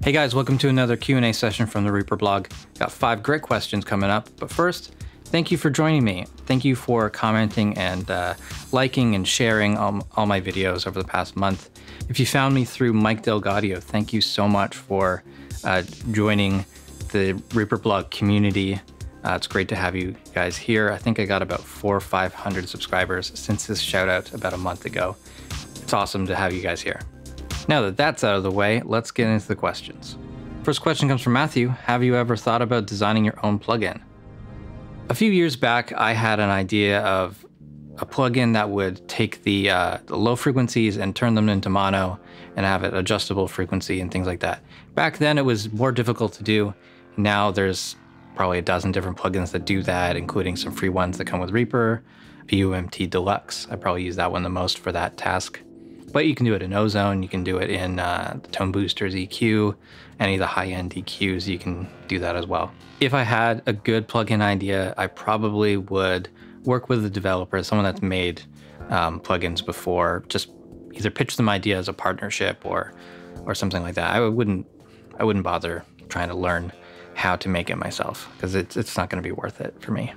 Hey guys, welcome to another Q&A session from the Reaper blog. Got 5 great questions coming up, but first, thank you for joining me. Thank you for commenting and liking and sharing all my videos over the past month. If you found me through Mike Delgadio, thank you so much for joining the Reaper blog community. It's great to have you guys here. I think I got about 400 or 500 subscribers since this shout out about a month ago. It's awesome to have you guys here. Now that that's out of the way, let's get into the questions. First question comes from Matthew. Have you ever thought about designing your own plugin? A few years back, I had an idea of a plugin that would take the low frequencies and turn them into mono and have it adjustable frequency and things like that. Back then, it was more difficult to do. Now there's probably a dozen different plugins that do that, including some free ones that come with Reaper, VUMT Deluxe. I probably use that one the most for that task. But you can do it in Ozone, you can do it in the Tone Boosters EQ, any of the high-end EQs, you can do that as well. If I had a good plugin idea, I probably would work with a developer, someone that's made plugins before, just either pitch them idea as a partnership or something like that. I wouldn't bother trying to learn how to make it myself, because it's not going to be worth it for me.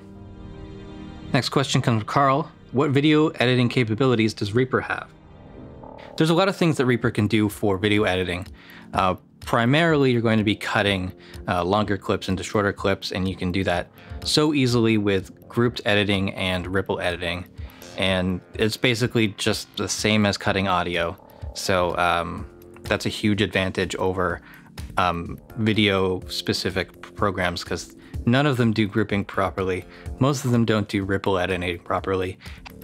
Next question comes from Carl. What video editing capabilities does Reaper have? There's a lot of things that Reaper can do for video editing. Primarily, you're going to be cutting longer clips into shorter clips, and you can do that so easily with grouped editing and ripple editing. And it's basically just the same as cutting audio. So that's a huge advantage over video-specific programs, because none of them do grouping properly. Most of them don't do ripple editing properly.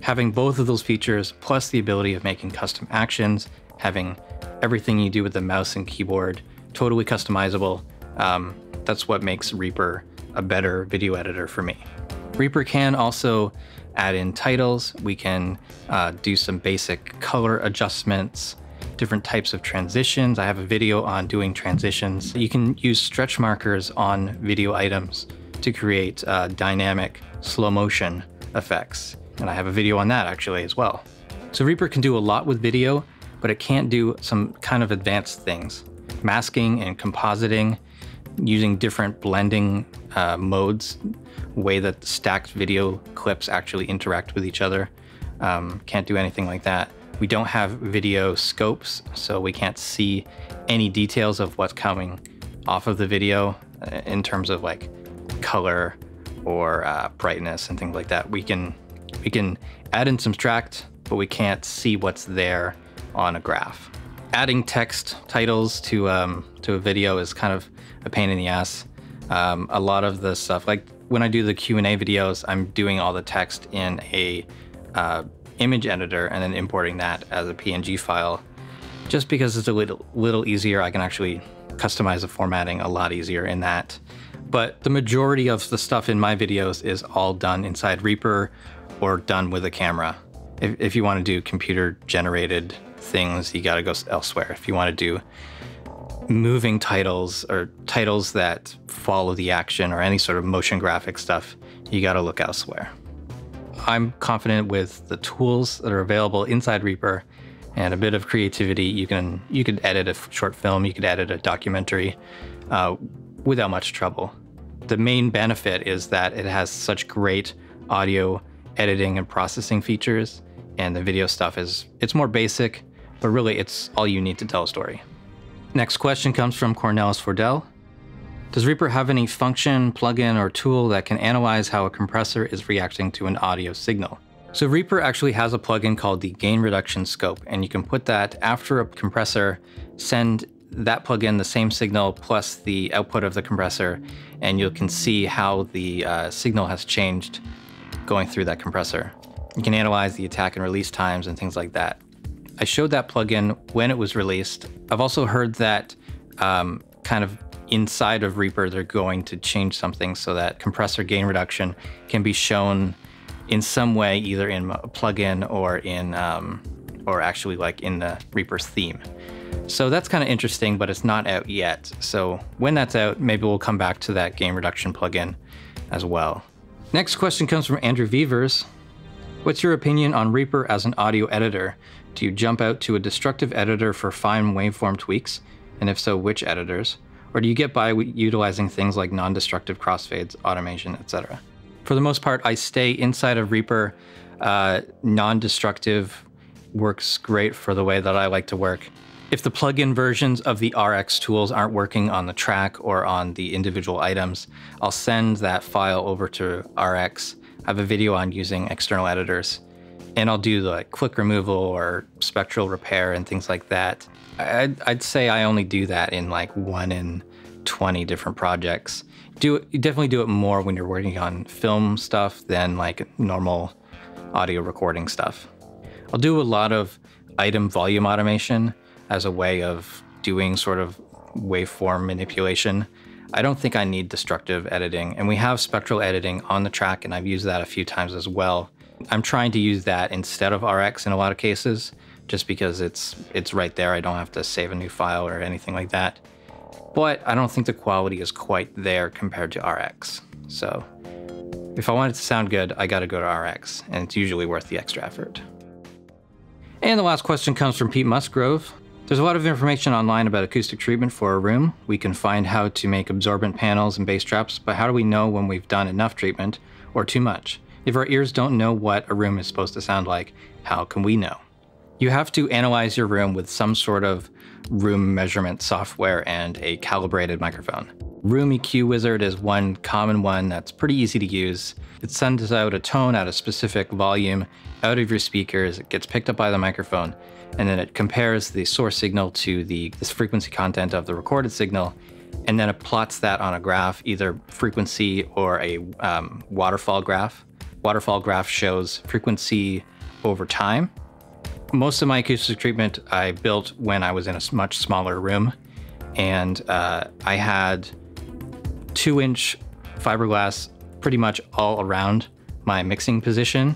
Having both of those features, plus the ability of making custom actions, having everything you do with the mouse and keyboard totally customizable, that's what makes Reaper a better video editor for me. Reaper can also add in titles. We can do some basic color adjustments, different types of transitions. I have a video on doing transitions. You can use stretch markers on video items to create dynamic slow motion effects. And I have a video on that actually as well. So Reaper can do a lot with video, but it can't do some kind of advanced things. Masking and compositing, using different blending modes, way that stacked video clips actually interact with each other. Can't do anything like that. We don't have video scopes, so we can't see any details of what's coming off of the video in terms of like color or brightness and things like that. We can add in subtract, but we can't see what's there on a graph. Adding text titles to a video is kind of a pain in the ass. A lot of the stuff, like when I do the Q&A videos, I'm doing all the text in a image editor and then importing that as a PNG file, just because it's a little easier. I can actually customize the formatting a lot easier in that. But the majority of the stuff in my videos is all done inside Reaper or done with a camera. If you want to do computer generated things, you got to go elsewhere. If you want to do moving titles or titles that follow the action or any sort of motion graphic stuff, you got to look elsewhere. I'm confident with the tools that are available inside Reaper and a bit of creativity. You could edit a short film, you could edit a documentary without much trouble. The main benefit is that it has such great audio editing and processing features, and the video stuff it's more basic, but really it's all you need to tell a story. Next question comes from Cornelis Fordell. Does Reaper have any function, plugin, or tool that can analyze how a compressor is reacting to an audio signal? So Reaper actually has a plugin called the gain reduction scope, and you can put that after a compressor, send that plugin the same signal plus the output of the compressor, and you can see how the signal has changed going through that compressor. You can analyze the attack and release times and things like that. I showed that plugin when it was released. I've also heard that kind of inside of Reaper, they're going to change something so that compressor gain reduction can be shown in some way, either in a plugin or in, or actually like in the Reaper's theme. So that's kind of interesting, but it's not out yet. So when that's out, maybe we'll come back to that gain reduction plugin as well. Next question comes from Andrew Vevers. What's your opinion on Reaper as an audio editor? Do you jump out to a destructive editor for fine waveform tweaks? And if so, which editors? Or do you get by utilizing things like non-destructive crossfades, automation, etc.? For the most part, I stay inside of Reaper. Non-destructive works great for the way that I like to work. If the plugin versions of the RX tools aren't working on the track or on the individual items, I'll send that file over to RX. I have a video on using external editors, and I'll do the click removal or spectral repair and things like that. I'd say I only do that in like 1 in 20 different projects. You definitely do it more when you're working on film stuff than like normal audio recording stuff. I'll do a lot of item volume automation as a way of doing sort of waveform manipulation. I don't think I need destructive editing, and we have spectral editing on the track, and I've used that a few times as well. I'm trying to use that instead of RX in a lot of cases, just because it's right there. I don't have to save a new file or anything like that. But I don't think the quality is quite there compared to RX. So if I want it to sound good, I gotta go to RX, and it's usually worth the extra effort. And the last question comes from Pete Musgrove. There's a lot of information online about acoustic treatment for a room. We can find how to make absorbent panels and bass traps, but how do we know when we've done enough treatment or too much? If our ears don't know what a room is supposed to sound like, how can we know? You have to analyze your room with some sort of room measurement software and a calibrated microphone. Room EQ Wizard is one common one that's pretty easy to use. It sends out a tone at a specific volume out of your speakers, it gets picked up by the microphone, and then it compares the source signal to this frequency content of the recorded signal, and then it plots that on a graph, either frequency or a waterfall graph. Waterfall graph shows frequency over time. Most of my acoustic treatment I built when I was in a much smaller room, and I had 2-inch fiberglass pretty much all around my mixing position.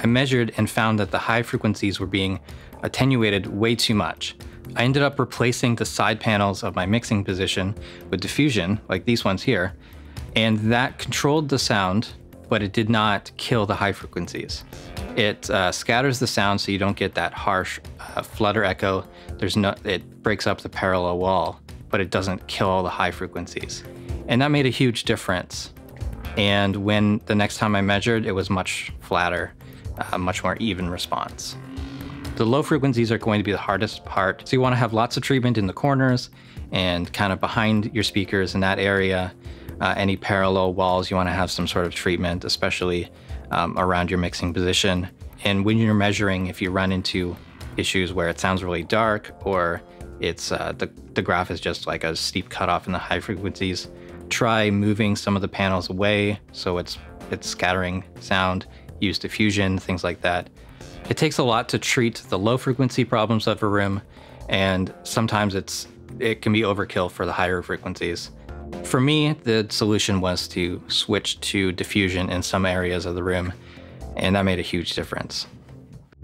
I measured and found that the high frequencies were being attenuated way too much. I ended up replacing the side panels of my mixing position with diffusion, like these ones here, and that controlled the sound, but it did not kill the high frequencies. It scatters the sound so you don't get that harsh flutter echo. It breaks up the parallel wall, but it doesn't kill all the high frequencies. And that made a huge difference. And when the next time I measured, it was much flatter, much more even response. The low frequencies are going to be the hardest part. So you want to have lots of treatment in the corners and kind of behind your speakers in that area. Any parallel walls, you want to have some sort of treatment, especially around your mixing position. And when you're measuring, if you run into issues where it sounds really dark, or it's the graph is just like a steep cutoff in the high frequencies, try moving some of the panels away so it's scattering sound. Use diffusion, things like that. It takes a lot to treat the low frequency problems of a room, and sometimes it can be overkill for the higher frequencies. For me, the solution was to switch to diffusion in some areas of the room, and that made a huge difference.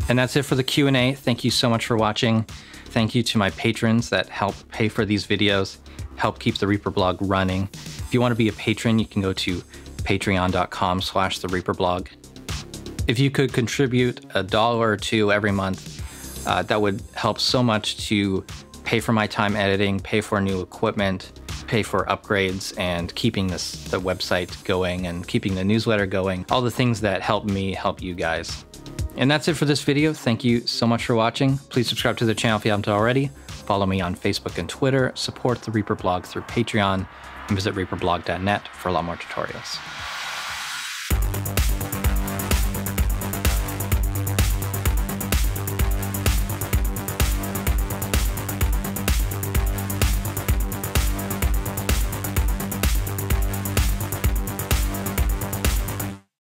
And that's it for the Q&A. Thank you so much for watching. Thank you to my patrons that help pay for these videos, help keep the Reaper blog running. If you want to be a patron, you can go to patreon.com/thereaperblog. If you could contribute $1 or $2 every month, that would help so much to pay for my time editing, pay for new equipment, pay for upgrades, and keeping the website going and keeping the newsletter going, all the things that help me help you guys. And that's it for this video. Thank you so much for watching. Please subscribe to the channel if you haven't already. Follow me on Facebook and Twitter, support the Reaper blog through Patreon, and visit reaperblog.net for a lot more tutorials.